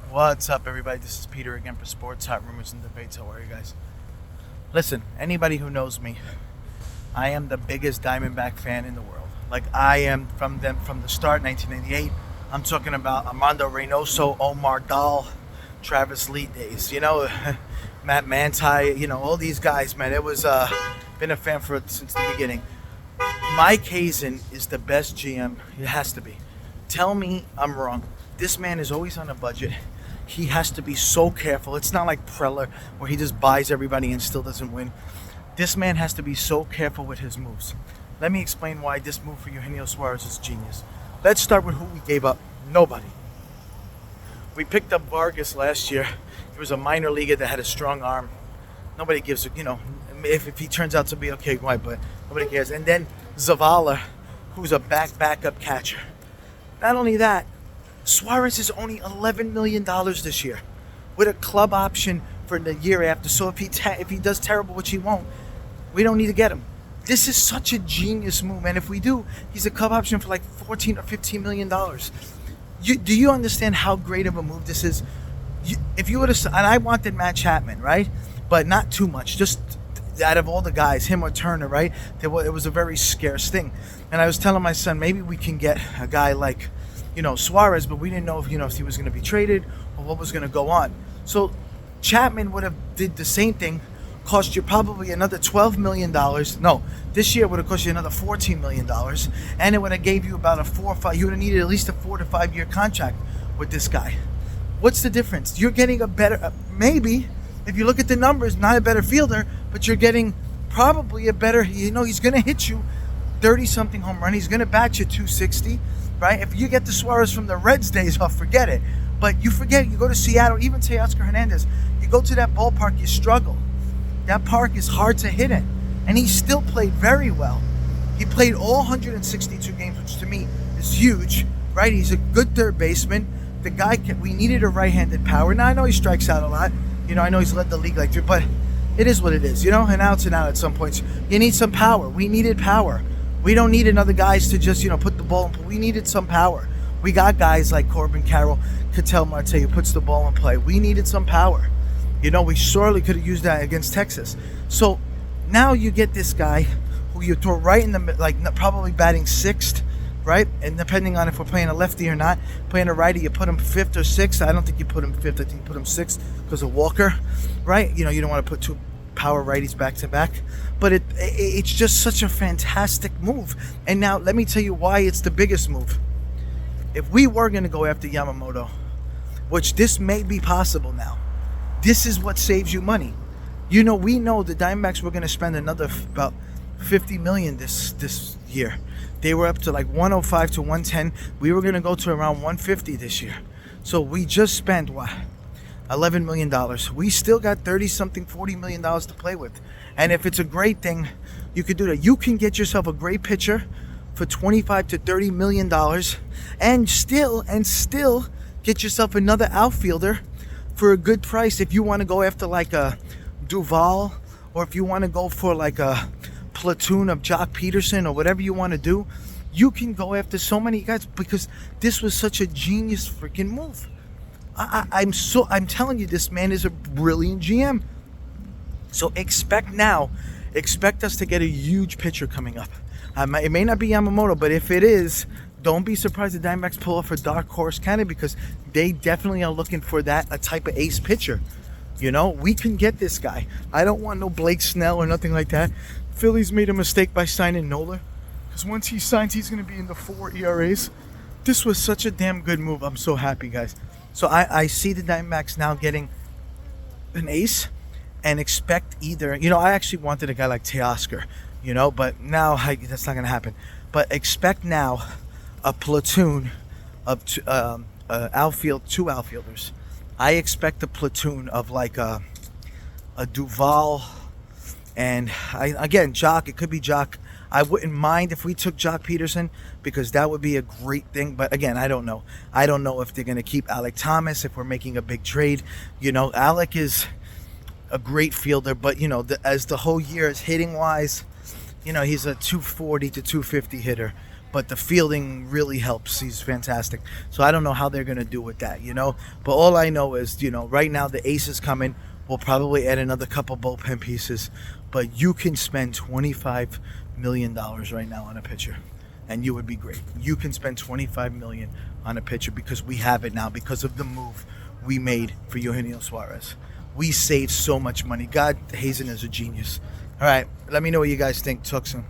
What's up, everybody? This is Peter again for Sports Hot Rumors and Debates. How are you guys? Listen, anybody who knows me, I am the biggest Diamondback fan in the world. Like, I am from the start, 1998. I'm talking about Armando Reynoso, Omar Dahl, Travis Lee days. Matt Manti, all these guys, man. It was been a fan since the beginning. Mike Hazen is the best GM. It has to be. Tell me I'm wrong. This man is always on a budget. He has to be so careful. It's not like Preller where he just buys everybody and still doesn't win. This man has to be so careful with his moves. Let me explain why this move for Eugenio Suarez is genius. Let's start with who we gave up. Nobody. We picked up Vargas last year. He was a minor leaguer that had a strong arm. Nobody gives a, if he turns out to be okay, why, but nobody cares. And then Zavala, who's a backup catcher. Not only that, Suarez is only $11 million this year with a club option for the year after. So if he does terrible, which he won't, we don't need to get him. This is such a genius move. And if we do, he's a club option for like $14 or $15 million. Do you understand how great of a move this is? If you would have, and I wanted Matt Chapman, right? But not too much. Just out of all the guys, him or Turner, right? It was a very scarce thing. And I was telling my son, maybe we can get a guy like, Suarez, but we didn't know if he was going to be traded or what was going to go on. So Chapman would have did the same thing, cost you probably another $12 million. No, this year would have cost you another $14 million, and it would have gave you about you would have needed at least a 4 to 5 year contract with this guy. What's the difference? You're getting a better, maybe, if you look at the numbers, not a better fielder, but you're getting probably a better, he's going to hit you 30-something home run. He's going to bat you 260. Right? If you get the Suarez from the Reds days, forget it. But you go to Seattle, even Teoscar Hernandez, you go to that ballpark, you struggle. That park is hard to hit in. And he still played very well. He played all 162 games, which to me is huge. Right? He's a good third baseman. The guy, we needed a right-handed power. Now, I know he strikes out a lot. I know he's led the league like 3, but it is what it is, and outs and out at some points. You need some power. We needed power. We don't need another guys to just, put the ball in play. We needed some power. We got guys like Corbin Carroll, Ketel Marte, who puts the ball in play. We needed some power. We surely could have used that against Texas. So now you get this guy who you throw right in the, probably batting 6th, right? And depending on if we're playing a lefty or not, playing a righty, you put him 5th or 6th. I don't think you put him 5th. I think you put him 6th because of Walker, right? You don't want to put 2 power righties back to back, but it's just such a fantastic move. And now let me tell you why it's the biggest move. If we were going to go after Yamamoto, which this may be possible now, this is what saves you money. We know the Diamondbacks were going to spend another about $50 million this year. They were up to like 105 to 110. We were going to go to around 150 this year. So we just spent what? $11 million. We still got 30-something, $40 million to play with. And if it's a great thing, you could do that. You can get yourself a great pitcher for $25 to $30 million and still get yourself another outfielder for a good price if you want to go after like a Duvall, or if you want to go for like a platoon of Jock Peterson or whatever you want to do. You can go after so many guys because this was such a genius freaking move. I'm telling you, this man is a brilliant GM. So expect us to get a huge pitcher coming up. It may not be Yamamoto, but if it is, don't be surprised the Diamondbacks pull off a dark horse candidate because they definitely are looking for a type of ace pitcher. We can get this guy. I don't want no Blake Snell or nothing like that. Phillies made a mistake by signing Nola because once he signs, he's going to be in the 4 ERAs. This was such a damn good move. I'm so happy, guys. So I see the Diamondbacks now getting an ace and expect either, I actually wanted a guy like Teoscar, but now that's not going to happen. But expect now a platoon of 2 outfielders. I expect a platoon of like a Duvall and Jock. It could be Jock. I wouldn't mind if we took Jock Peterson because that would be a great thing. But again, I don't know. I don't know if they're going to keep Alek Thomas, if we're making a big trade. Alek is a great fielder, but, as the whole year is hitting-wise, he's a 240 to 250 hitter. but the fielding really helps. He's fantastic. So I don't know how they're going to do with that, you know. But all I know is, you know, right now the ace is coming. We'll probably add another couple bullpen pieces. But you can spend $25 million right now on a pitcher, and you would be great. You can spend $25 million on a pitcher because we have it now because of the move we made for Eugenio Suarez. We saved so much money. God, Hazen is a genius. All right, let me know what you guys think. Talk soon.